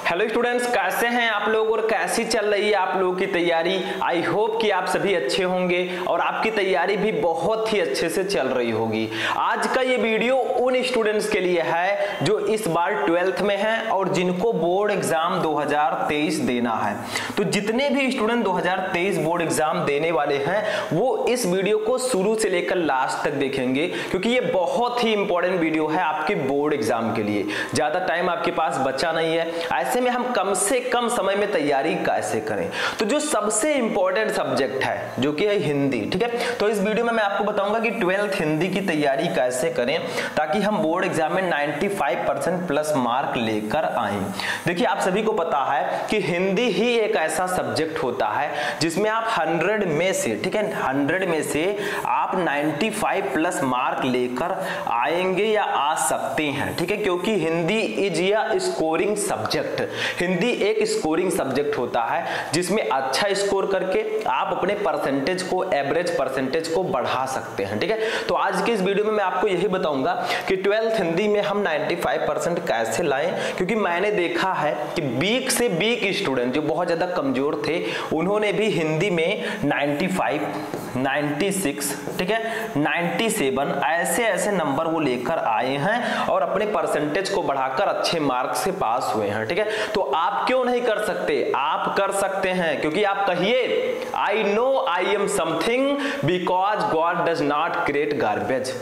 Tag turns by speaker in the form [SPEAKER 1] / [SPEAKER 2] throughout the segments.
[SPEAKER 1] Hello students, कैसे हैं आप लोग और कैसी चल रही है आप लोगों की तैयारी। आई होप कि आप सभी अच्छे होंगे और आपकी तैयारी भी बहुत ही अच्छे से चल रही होगी। आज का ये वीडियो उन स्टूडेंट्स के लिए है जो इस बार 12th में हैं और जिनको बोर्ड एग्जाम 2023 देना है। तो जितने भी स्टूडेंट 2023 बोर्ड एग्जाम देने वाले हैं वो इस वीडियो को शुरू से लेकर लास्ट तक देखेंगे, क्योंकि ये बहुत ही इंपॉर्टेंट वीडियो है आपके बोर्ड एग्जाम के लिए। ज्यादा टाइम आपके पास बचा नहीं है, ऐसे में हम कम से कम समय में तैयारी कैसे करें। तो जो सबसे इंपॉर्टेंट सब्जेक्ट है जो कि है हिंदी, ठीक है। तो इस वीडियो में मैं आपको बताऊंगा कि 12th हिंदी की तैयारी कैसे करें ताकि हम बोर्ड एग्जाम में 95% प्लस मार्क लेकर आए। देखिए, आप सभी को पता है कि हिंदी ही एक ऐसा सब्जेक्ट होता है जिसमें आप 100 में से, ठीक है, 100 में से आप 95 प्लस मार्क लेकर आएंगे या आ सकते हैं, ठीक है। क्योंकि हिंदी इज या स्कोरिंग सब्जेक्ट, हिंदी एक स्कोरिंग सब्जेक्ट होता है जिसमें अच्छा स्कोर करके आप अपने परसेंटेज को, एवरेज परसेंटेज को बढ़ा सकते हैं, ठीक है। तो आज के इस वीडियो में मैं आपको यही बताऊंगा कि 12th हिंदी में हम 95% कैसे लाएं, क्योंकि मैंने देखा है कि वीक से वीक स्टूडेंट जो बहुत ज्यादा कमजोर थे उन्होंने भी हिंदी में 95, 96, ठीक है, 97 ऐसे नंबर वो लेकर आए हैं और अपने परसेंटेज को बढ़ाकर अच्छे मार्क्स से पास हुए हैं, ठीक है। तो आप क्यों नहीं कर सकते? आप कर सकते हैं, क्योंकि आप कहिए I know I am something because God does not create garbage.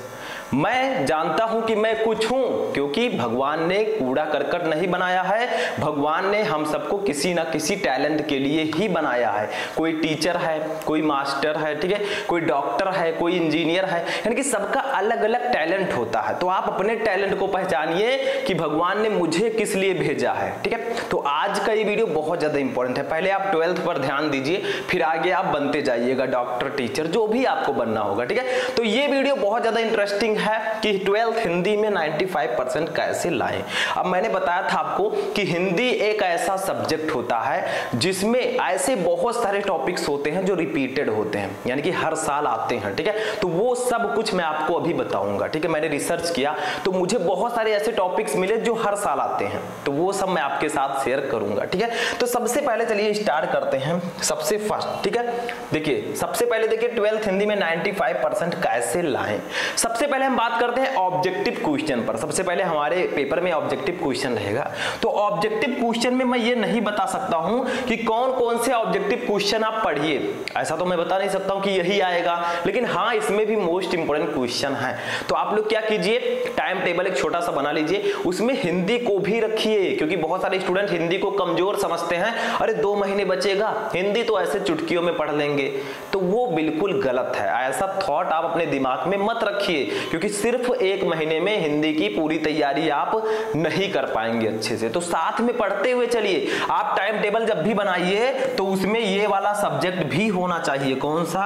[SPEAKER 1] मैं जानता हूं कि मैं कुछ हूं क्योंकि भगवान ने कूड़ा करकट नहीं बनाया है, भगवान ने हम सबको किसी ना किसी टैलेंट के लिए ही बनाया है। कोई टीचर है, कोई मास्टर है, ठीक है, कोई डॉक्टर है, कोई इंजीनियर है, यानी कि सबका अलग अलग टैलेंट होता है। तो आप अपने टैलेंट को पहचानिए कि भगवान ने मुझे किस लिए भेजा है, ठीक है। तो आज का ये वीडियो बहुत ज्यादा इंपॉर्टेंट है। पहले आप 12th पर ध्यान दीजिए, फिर आगे आप बनते जाइएगा, डॉक्टर, टीचर, जो भी आपको बनना होगा, ठीक है। तो ये वीडियो बहुत ज्यादा इंटरेस्टिंग है कि 12th हिंदी में 95% कैसे लाएं। अब मैंने बताया था आपको कि हिंदी एक ऐसा सब्जेक्ट होता है जिसमें ऐसे बहुत सारे टॉपिक्स होते हैं जो रिपीटेड होते हैं, यानी कि हर साल आते हैं, ठीक है। तो वो सब कुछ मैं आपको अभी बताऊंगा, ठीक है। मैंने रिसर्च किया तो मुझे बहुत सारे ऐसे टॉपिक्स मिले जो हर साल आते हैं, तो वो सब मैं आपके साथ शेयर करूंगा, ठीक है। तो सबसे पहले चलिए स्टार्ट करते हैं सबसे फर्स्ट, ठीक है। देखिए, सबसे पहले देखिए 12th हिंदी में 95% कैसे लाएं। सबसे पहले हम बात करते हैं ऑब्जेक्टिव क्वेश्चन पर। सबसे पहले हमारे पेपर में ऑब्जेक्टिव क्वेश्चन रहेगा। तो ऑब्जेक्टिव क्वेश्चन में मैं ये नहीं बता सकता हूं कि कौन कौन से ऑब्जेक्टिव क्वेश्चन आप पढ़िए, ऐसा तो मैं बता नहीं सकता हूं कि यही आएगा, लेकिन हाँ इसमें भी मोस्ट इंपोर्टेंट क्वेश्चन है। तो आप लोग क्या कीजिए, टाइम टेबल एक छोटा सा बना लीजिए, उसमें हिंदी को भी रखिए, क्योंकि बहुत सारे स्टूडेंट हिंदी को कमजोर समझते हैं। अरे 2 महीने बचेगा, हिंदी तो ऐसे चुटकियों में पढ़ लेंगे, तो वो बिल्कुल गलत है। ऐसा थॉट आप अपने दिमाग में मत रखिए, क्योंकि सिर्फ 1 महीने में हिंदी की पूरी तैयारी आप नहीं कर पाएंगे अच्छे से। तो साथ में पढ़ते हुए चलिए। आप टाइम टेबल जब भी बनाइए तो उसमें ये वाला सब्जेक्ट भी होना चाहिए। कौन सा?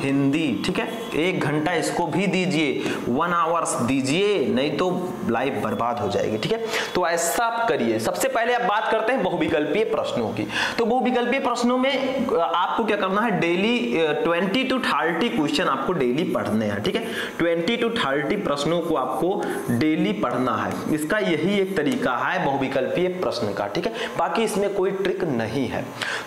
[SPEAKER 1] हिंदी, ठीक है। 1 घंटा इसको भी दीजिए, 1 आवर्स दीजिए, नहीं तो लाइफ बर्बाद हो जाएगी, ठीक है। तो ऐसा आप करिए। सबसे पहले आप बात करते हैं बहुविकल्पीय प्रश्नों की। तो बहुविकल्पीय प्रश्नों में आपको क्या करना है, डेली 20 to 30 क्वेश्चन आपको डेली पढ़ने हैं, ठीक है। 20 to 30 प्रश्नों को आपको डेली पढ़ना है। इसका यही एक तरीका है बहुविकल्पीय प्रश्न का, ठीक है। बाकी इसमें कोई ट्रिक नहीं है।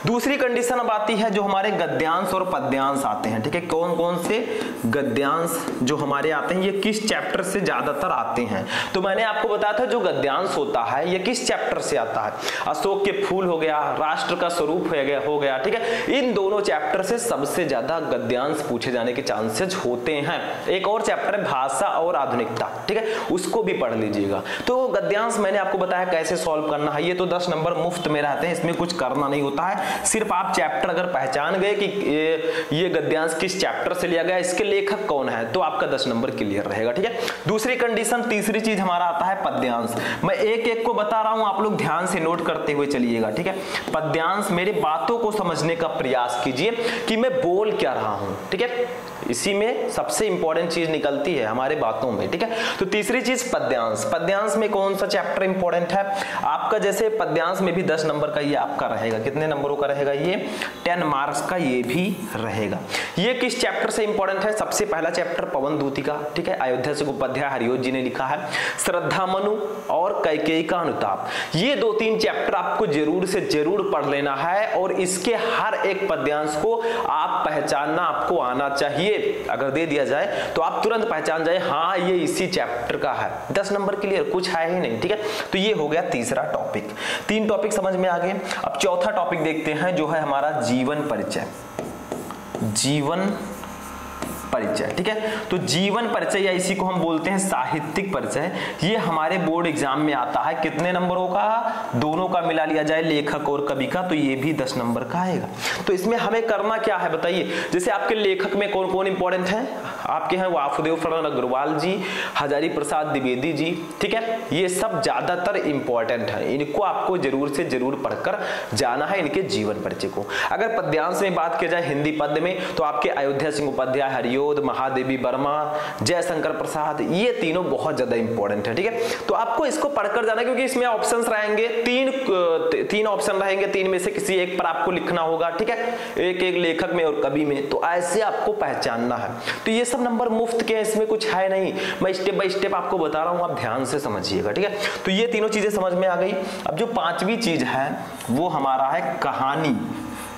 [SPEAKER 1] दूसरी कंडीशन अब आती है जो हमारे गद्यांश और पद्यांश आते हैं, ठीक है। कौन कौन से गद्यांश जो हमारे आते हैं, ये किस चैप्टर से ज्यादातर आते हैं। तो मैंने आपको बताया था जो गद्यांश होता है ये किस चैप्टर से आता है। अशोक के फूल हो गया, राष्ट्र का स्वरूप हो गया, ठीक है। इन दोनों चैप्टर से सबसे ज्यादा गद्यांश पूछे जाने के चांसेस होते हैं। एक और चैप्टर है भाषा और आधुनिकता, ठीक है, उसको भी पढ़ लीजिएगा। तो गद्यांश मैंने आपको बताया कैसे सॉल्व करना है। ये तो 10 नंबर मुफ्त में रहते हैं, इसमें कुछ करना नहीं होता है। सिर्फ आप चैप्टर अगर पहचान गए कि ये गद्यांश किस चैप्टर से लिया गया, इसके लेखक कौन है, तो आपका 10 नंबर क्लियर रहेगा, ठीक है। दूसरी कंडीशन, तीसरी चीज हमारा आता है पद्यांश। मैं एक एक को बता रहा हूं, आप लोग ध्यान से नोट करते हुए चलिएगा, ठीक है। पद्यांश, मेरे बातों को समझने का प्रयास कीजिए कि मैं बोल क्या रहा हूं, ठीक है। इसी में सबसे इंपॉर्टेंट चीज निकलती है हमारे बातों में, ठीक है। तो तीसरी चीज पद्यांश। पद्यांश में कौन सा चैप्टर इंपॉर्टेंट है आपका, जैसे पद्यांश में भी 10 नंबर का ये आपका रहेगा, कितने नंबरों का रहेगा ये 10 मार्क्स का ये भी रहेगा। ये किस चैप्टर से इंपॉर्टेंट है, सबसे पहला चैप्टर पवन दूतिका, ठीक है, अयोध्या से उपाध्याय हरिओत जी ने लिखा है, श्रद्धा मनु और कैकेयी का अनुताप। ये 2-3 चैप्टर आपको जरूर से जरूर पढ़ लेना है और इसके हर एक पद्यांश को आप पहचानना आपको आना चाहिए। अगर दे दिया जाए तो आप तुरंत पहचान जाए हाँ ये इसी चैप्टर का है, 10 नंबर क्लियर, कुछ है ही नहीं, ठीक है। तो ये हो गया तीसरा टॉपिक, 3 टॉपिक समझ में आ गए। अब चौथा टॉपिक देखते हैं जो है हमारा जीवन परिचय। जीवन परिचय, ठीक है। तो जीवन परिचय या इसी को हम बोलते हैं साहित्यिक परिचय, ये हमारे बोर्ड एग्जाम में आता है। कितने नंबरों का, दोनों का मिला लिया जाए, लेखक और कवि का, तो ये भी 10 नंबर का आएगा। तो इसमें हमें करना क्या है बताइए, जैसे आपके लेखक में कौन कौन इंपॉर्टेंट है, आपके हैं वासुदेव शरण अग्रवाल जी, हजारी प्रसाद द्विवेदी जी, ठीक है, ये सब ज्यादातर इंपॉर्टेंट है, इनको आपको जरूर से जरूर पढ़कर जाना है इनके जीवन परिचय को। अगर पद्यांश में बात की जाए हिंदी पद्य में तो आपके अयोध्या सिंह उपाध्याय, हरिओत, महादेवी वर्मा, जयशंकर प्रसाद, ये तीनों बहुत ज्यादा इंपॉर्टेंट है, ठीक है। तो आपको इसको पढ़कर जाना, क्योंकि इसमें ऑप्शंस रहेंगे, तीन ऑप्शन रहेंगे, 3 में से किसी एक पर आपको लिखना होगा, ठीक है, एक एक लेखक में और कवि में, तो ऐसे आपको पहचानना है। तो ये सब नंबर मुफ्त के, इसमें कुछ है नहीं, मैं स्टेप बाय स्टेप आपको बता रहा हूं, आप ध्यान से समझिएगा, ठीक है। तो ये तीनों चीजें समझ में आ गई। अब जो 5वीं चीज है वो हमारा है कहानी।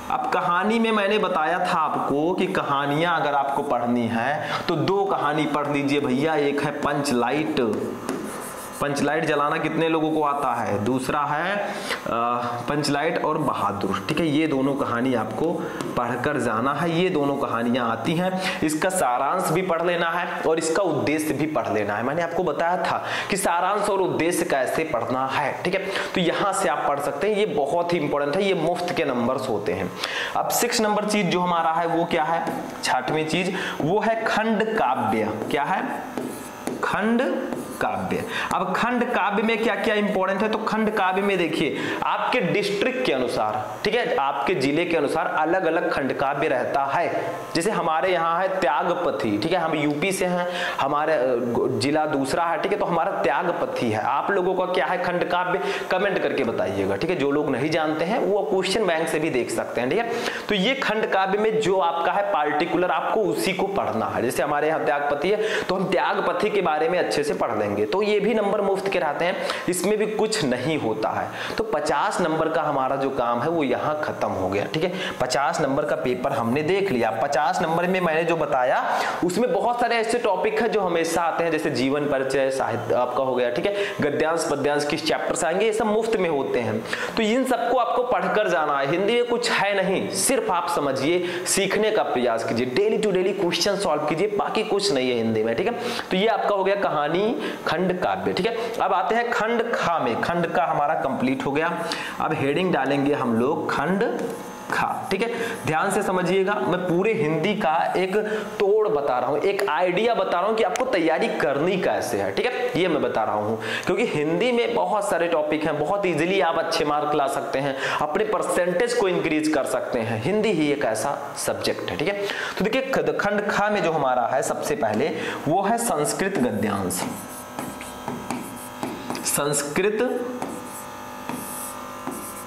[SPEAKER 1] अब कहानी में मैंने बताया था आपको कि कहानियां अगर आपको पढ़नी है तो 2 कहानी पढ़ लीजिए भैया, एक है पंचलाइट, पंचलाइट जलाना कितने लोगों को आता है, दूसरा है पंचलाइट और बहादुर, ठीक है, ये दोनों कहानी आपको पढ़कर जाना है। ये दोनों कहानियां आती हैं, इसका सारांश भी पढ़ लेना है और इसका उद्देश्य भी पढ़ लेना है। मैंने आपको बताया था कि सारांश और उद्देश्य कैसे पढ़ना है, ठीक है, तो यहां से आप पढ़ सकते हैं, ये बहुत ही इंपॉर्टेंट है, ये मुफ्त के नंबर्स होते हैं। अब 6 नंबर चीज जो हमारा है वो क्या है, 6वीं चीज वो है खंड काव्य। क्या है, खंड काव्य। अब खंड काव्य में क्या क्या इंपॉर्टेंट है, तो खंड काव्य में देखिए आपके डिस्ट्रिक्ट के अनुसार, ठीक है, आपके जिले के अनुसार अलग अलग खंड काव्य रहता है। जैसे हमारे यहाँ है त्यागपथी, ठीक है, हम यूपी से हैं, हमारे जिला दूसरा है, ठीक है, तो हमारा त्यागपथी है। आप लोगों का क्या है खंड काव्य, कमेंट करके बताइएगा, ठीक है, जो लोग नहीं जानते हैं वो क्वेश्चन बैंक से भी देख सकते हैं, ठीक है। तो ये खंड काव्य में जो आपका है पार्टिकुलर आपको उसी को पढ़ना है। जैसे हमारे यहाँ त्यागपथी है तो हम त्यागपथी के बारे में अच्छे से पढ़ लेंगे, तो ये भी नंबर मुफ्त के रहते हैं, इसमें भी कुछ नहीं होता है। तो 50 नंबर का हमारा जो काम है वो यहाँ खत्म हो गया, ठीक है। 50 नंबर का पेपर हमने देख लिया। 50 नंबर में मैंने जो बताया उसमें बहुत सारे ऐसे टॉपिक है जो हमेशा आते हैं, जैसे जीवन परिचय, साहित्य आपका हो गया, ठीक है, गद्यांश पद्यांश किस चैप्टर से आएंगे, ये सब मुफ्त में होते हैं। तो इन सबको आपको पढ़कर जाना है। हिंदी में कुछ है नहीं, सिर्फ आप समझिए, सीखने का प्रयास कीजिए, daily to daily question solve कीजिए, बाकी कुछ नहीं है हिंदी में, ठीक है। तो ये आपका हो गया कहानी खंड काव्य, ठीक है। अब आते हैं खंड खा में, खंड का हमारा कंप्लीट हो गया। अब हेडिंग डालेंगे हम लोग खंड खा, ठीक है, ध्यान से समझिएगा। मैं पूरे हिंदी का एक तोड़ बता रहा हूं, एक आइडिया बता रहा हूं कि आपको तैयारी करनी कैसे है, ठीक है, ये मैं बता रहा हूं, क्योंकि हिंदी में बहुत सारे टॉपिक हैं, बहुत इजीली आप अच्छे मार्क ला सकते हैं, अपने परसेंटेज को इंक्रीज कर सकते हैं। हिंदी ही एक ऐसा सब्जेक्ट है, ठीक है। तो देखिए खंड खा में जो हमारा है सबसे पहले वो है संस्कृत गद्यांश। संस्कृत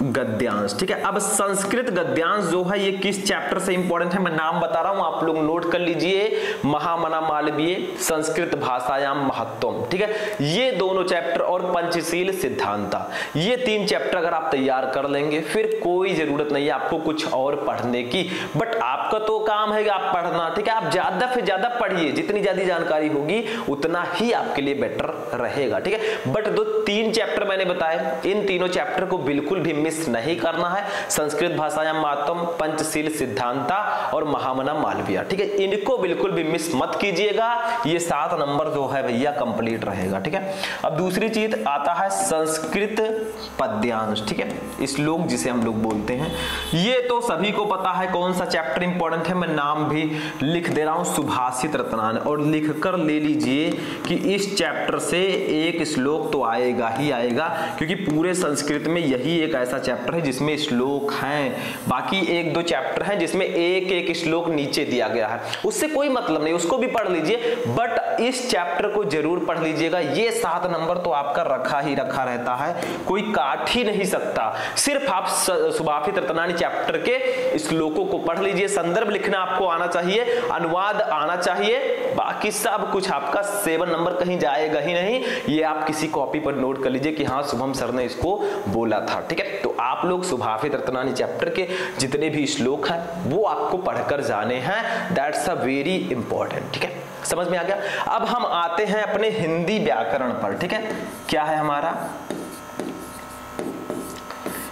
[SPEAKER 1] गद्यांश, ठीक है। अब संस्कृत गद्यांश जो है ये किस चैप्टर से इंपॉर्टेंट है, मैं नाम बता रहा हूं, आप लोग नोट कर लीजिए। महामना मालवीय, संस्कृत भाषायाम महत्वम, ठीक है, ये दोनों चैप्टर और पंचशील सिद्धांता, ये 3 चैप्टर अगर आप तैयार कर लेंगे फिर कोई जरूरत नहीं है आपको कुछ और पढ़ने की। बट आपका तो काम है आप पढ़ना, ठीक है, आप ज्यादा से ज्यादा पढ़िए, जितनी ज्यादा जानकारी होगी उतना ही आपके लिए बेटर रहेगा, ठीक है। बट जो 3 चैप्टर मैंने बताए, इन तीनों चैप्टर को बिल्कुल भी मिस नहीं करना है। संस्कृत भाषायाम महत्वम, पंचशील सिद्धांता और महामना मालवीय, ठीक है, इनको बिल्कुल भी मिस मत कीजिएगा। ये 7 नंबर जो है भैया कंप्लीट रहेगा, ठीक है। अब दूसरी चीज आता है संस्कृत पद्यांश, ठीक है, श्लोक जिसे हम लोग बोलते हैं। ये तो सभी को पता है कौन सा चैप्टर इंपॉर्टेंट है, मैं नाम भी लिख दे रहा हूं, सुभाषित रत्नान, और लिख कर ले लीजिए कि इस चैप्टर से एक श्लोक तो आएगा ही आएगा, क्योंकि पूरे संस्कृत में यही एक ऐसा ऐसा चैप्टर है जिसमें श्लोक हैं, बाकी 1-2 चैप्टर हैं जिसमें एक एक श्लोक नीचे दिया गया है, उससे कोई मतलब नहीं, उसको भी पढ़ लीजिए, बट इस चैप्टर को जरूर पढ़ लीजिएगा। ये 7 नंबर तो आपका रखा ही रखा रहता है, कोई काट ही नहीं सकता। सिर्फ आप सुभाषित रत्नानी चैप्टर के श्लोकों को पढ़ लीजिए, संदर्भ लिखना आपको आना चाहिए, अनुवाद आना चाहिए, बाकी सब कुछ आपका 7 नंबर कहीं जाएगा ही नहीं। ये आप किसी कॉपी पर नोट कर लीजिए कि हाँ शुभम सर ने इसको बोला था, ठीक है। तो आप लोग सुभाषित रत्नानी चैप्टर के जितने भी श्लोक हैं वो आपको पढ़कर जाने हैं, दैट्स अ वेरी इंपॉर्टेंट, ठीक है। समझ में आ गया। अब हम आते हैं अपने हिंदी व्याकरण पर, ठीक है। क्या है हमारा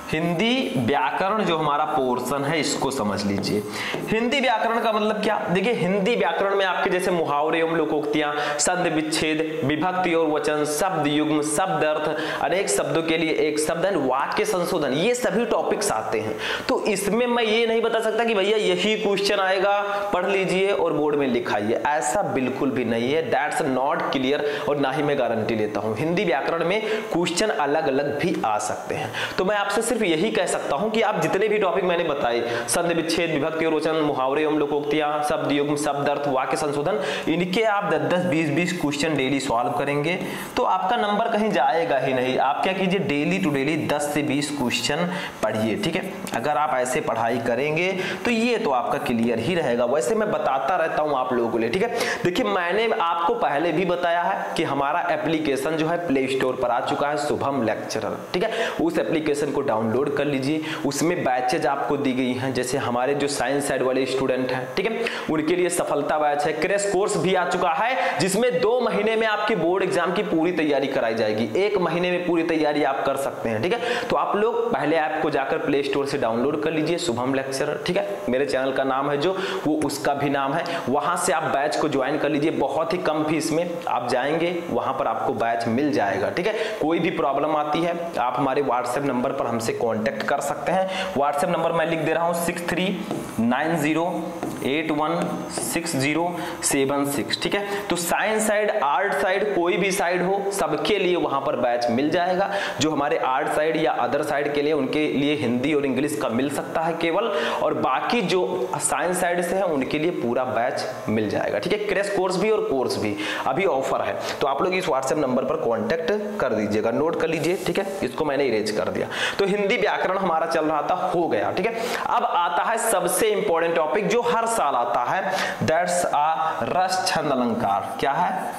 [SPEAKER 1] हिंदी व्याकरण, जो हमारा पोर्शन है इसको समझ लीजिए। हिंदी व्याकरण का मतलब क्या, देखिए हिंदी व्याकरण में आपके जैसे मुहावरे एवं लोकोक्तियां, संधि विच्छेद, विभक्ति और वचन, शब्द युग्म, शब्द अर्थ, अनेक शब्दों के लिए एक शब्द, वाक्य संशोधन, ये सभी टॉपिक्स आते हैं। तो इसमें मैं ये नहीं बता सकता कि भैया यही क्वेश्चन आएगा, पढ़ लीजिए और बोर्ड में लिखाइए, ऐसा बिल्कुल भी नहीं है, दैट्स नॉट क्लियर, और ना ही मैं गारंटी लेता हूं। हिंदी व्याकरण में क्वेश्चन अलग अलग भी आ सकते हैं। तो मैं आपसे सिर्फ यही कह सकता हूं कि आप जितने भी टॉपिक मैंने बताए, संधि विच्छेद, विभक्ति और वचन, मुहावरे एवं लोकोक्तियां, शब्द युग्म, शब्द अर्थ, वाक्य संशोधन, इनके आप 10-10, 20-20 क्वेश्चन डेली सॉल्व करेंगे तो आपका नंबर कहीं जाएगा ही नहीं। आप क्या कीजिए, डेली टू डेली 10 से 20 क्वेश्चन पढ़िए, ठीक है। अगर आप ऐसे पढ़ाई करेंगे तो ये तो आपका क्लियर ही रहेगा। वैसे मैं बताता रहता हूं आप लोगों को लिए, ठीक है। देखिए मैंने आपको पहले भी बताया है कि हमारा एप्लीकेशन जो है प्ले स्टोर पर आ चुका है, शुभम लेक्चरर, ठीक है। उस एप्लीकेशन को डाउनलोड कर लीजिए, उसमें बैचेज आपको दी गई हैं, जैसे हमारे जो साइंस साइड वाले स्टूडेंट हैं, ठीक है, उनके लिए सफलता बैच है, क्रैश कोर्स भी आ चुका है जिसमें 2 महीने में आपकी बोर्ड एग्जाम की पूरी तैयारी कराई जाएगी, 1 महीने में पूरी तैयारी आप कर सकते हैं, ठीक है। तो आप लोग पहले ऐप को जाकर प्ले स्टोर से डाउनलोड कर लीजिए, शुभम लेक्चरर, ठीक है। मेरे चैनल का नाम है जो, वो उसका भी नाम है, वहां से आप बैच को ज्वाइन कर लीजिए, बहुत ही कम फीस में आप जाएंगे, वहां पर आपको बैच मिल जाएगा, ठीक है। कोई भी प्रॉब्लम आती है आप हमारे व्हाट्सएप नंबर पर हमसे कांटेक्ट कर सकते हैं। व्हाट्सएप नंबर मैं लिख दे रहा हूं 6390816076, ठीक है। तो साइंस साइड, आर्ट साइड, कोई भी साइड हो, सबके लिए वहां पर बैच मिल जाएगा। जो हमारे आर्ट साइड या अदर साइड के लिए, उनके लिए हिंदी और इंग्लिश का मिल सकता है केवल, और बाकी जो साइंस साइड से है उनके लिए पूरा बैच मिल जाएगा, ठीक है। क्रैश कोर्स भी और कोर्स भी अभी ऑफर है, तो आप लोग इस व्हाट्सएप नंबर पर कांटेक्ट कर दीजिएगा, नोट कर लीजिए, ठीक है। इसको मैंने इरेज कर दिया। तो हिंदी व्याकरण हमारा चल रहा था, हो गया, ठीक है। अब आता है सबसे इंपॉर्टेंट टॉपिक जो हर साल आता है, दैट्स अ रस छंद अलंकार। क्या है,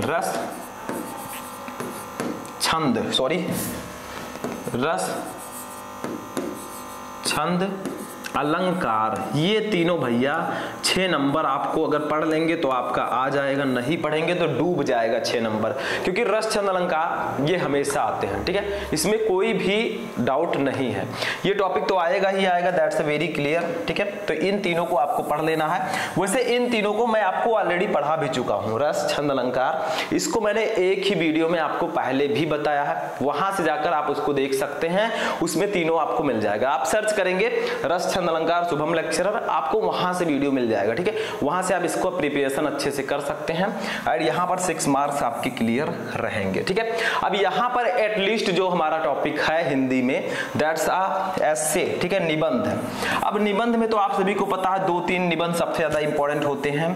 [SPEAKER 1] रस छंद, रस छंद अलंकार, ये तीनों भैया 6 नंबर आपको अगर पढ़ लेंगे तो आपका आ जाएगा, नहीं पढ़ेंगे तो डूब जाएगा 6 नंबर, क्योंकि रस छंद अलंकार ये हमेशा आते हैं, ठीक है। इसमें कोई भी डाउट नहीं है, ये टॉपिक तो आएगा ही आएगा, दैट्स वेरी क्लियर, ठीक है। तो इन तीनों को आपको पढ़ लेना है। वैसे इन तीनों को मैं आपको ऑलरेडी पढ़ा भी चुका हूँ, रस छंद अलंकार, इसको मैंने एक ही वीडियो में आपको पहले भी बताया है, वहां से जाकर आप उसको देख सकते हैं, उसमें तीनों आपको मिल जाएगा। आप सर्च करेंगे रस छंद अलंकार शुभम लेक्चरर, आपको वहां से वीडियो मिल जाएगा, ठीक है। वहां से आप इसको प्रिपरेशन अच्छे से कर सकते हैं, और यहां पर 6 मार्क्स आपके क्लियर रहेंगे, ठीक है। अब यहां पर एटलीस्ट जो हमारा टॉपिक है हिंदी में, दैट्स अ एसे, ठीक है, निबंध। अब निबंध में तो आप सभी को पता है 2-3 निबंध सबसे ज्यादा इंपॉर्टेंट होते हैं।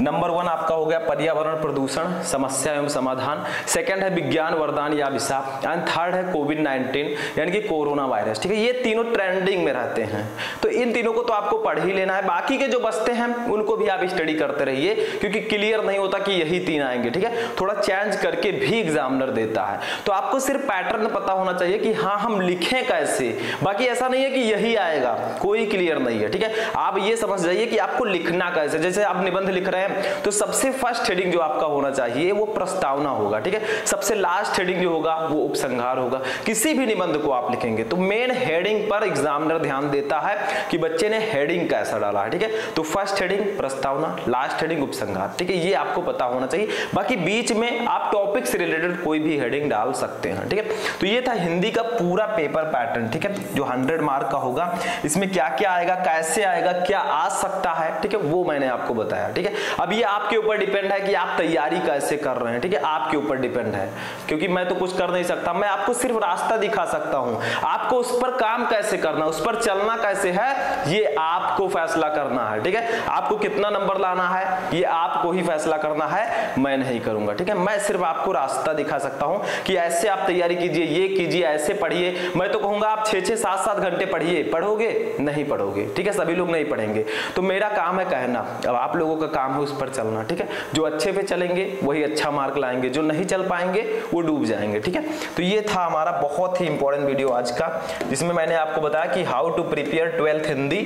[SPEAKER 1] नंबर 1 आपका हो गया पर्यावरण प्रदूषण समस्या एवं समाधान, सेकंड है विज्ञान वरदान या अभिशाप, एंड थर्ड है कोविड-19 यानी कि कोरोना वायरस, ठीक है। ये तीनों ट्रेंडिंग में रहते हैं, तो इन तीनों को तो आपको पढ़ ही लेना है। बाकी के जो बचते हैं उनको भी आप स्टडी करते रहिए, क्योंकि क्लियर नहीं होता कि यही 3 आएंगे, ठीक है। थोड़ा चेंज करके भी एग्जामिनर देता है, तो आपको सिर्फ पैटर्न पता होना चाहिए कि हाँ हम लिखें कैसे, बाकी ऐसा नहीं है कि यही आएगा, कोई क्लियर नहीं है, ठीक है। आप ये समझ जाइए कि आपको लिखना कैसे, जैसे आप निबंध लिख रहे हैं तो सबसे फर्स्ट हेडिंग जो आपका होना चाहिए वो प्रस्तावना होगा, ठीक है। सबसे लास्ट हेडिंग जो होगा वो उपसंहार होगा। किसी भी निबंध को आप लिखेंगे तो मेन हेडिंग पर एग्जामिनर ध्यान देता है कि बच्चे ने हेडिंग कैसा डाला है, ठीक है। तो फर्स्ट हेडिंग प्रस्तावना, लास्ट हेडिंग उपसंहार, ठीक है, ये आपको पता होना चाहिए। बाकी बीच में आप टॉपिक से रिलेटेड कोई भी हेडिंग डाल सकते हैं, ठीक है। तो ये था हिंदी का पूरा पेपर पैटर्न, ठीक है, जो 100 मार्क का होगा। इसमें क्या क्या आएगा, कैसे आएगा, क्या आ सकता है, ठीक है, वो मैंने आपको बताया, ठीक है। अब ये आपके ऊपर डिपेंड है कि आप तैयारी कैसे कर रहे हैं, ठीक है, आपके ऊपर डिपेंड है, क्योंकि मैं तो कुछ कर नहीं सकता, मैं आपको सिर्फ रास्ता दिखा सकता हूं। आपको उस पर काम कैसे करना, उस पर चलना कैसे है, ये आपको फैसला करना है, ठीक है। आपको कितना नंबर लाना है ये आपको ही फैसला करना है, मैं नहीं करूंगा, ठीक है। मैं सिर्फ आपको रास्ता दिखा सकता हूं कि ऐसे आप तैयारी कीजिए, ये कीजिए, ऐसे पढ़िए। मैं तो कहूंगा आप 6-6, 7-7 घंटे पढ़िए, पढ़ोगे नहीं पढ़ोगे, ठीक है, सभी लोग नहीं पढ़ेंगे, तो मेरा काम है कहना, अब आप लोगों का काम है उस पर चलना, ठीक है। जो अच्छे पे चलेंगे वही अच्छा मार्क लाएंगे, जो नहीं चल पाएंगे वो डूब जाएंगे, ठीक है। तो ये था हमारा बहुत ही इंपॉर्टेंट वीडियो आज का, जिसमें मैंने आपको बताया कि how to prepare 12th Hindi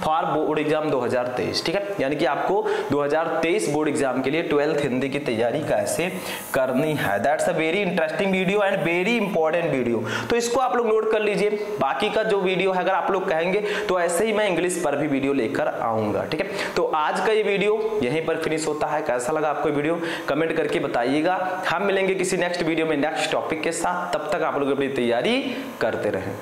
[SPEAKER 1] for board exam 2023, ठीक है, यानी कि आपको 2023 बोर्ड एग्जाम के लिए 12th हिंदी की तैयारी कैसे करनी है। That's a very interesting video and very important video, तो इसको आप लोग नोट कर लीजिए। बाकी का जो वीडियो है अगर आप लोग कहेंगे तो ऐसे ही मैं इंग्लिश पर भी वीडियो लेकर आऊंगा, ठीक है। तो आज का ये वीडियो यहीं पर फिनिश होता है। कैसा लगा आपको वीडियो कमेंट करके बताइएगा। हम मिलेंगे किसी नेक्स्ट वीडियो में नेक्स्ट टॉपिक के साथ, तब तक आप लोग अपनी तैयारी करते रहें।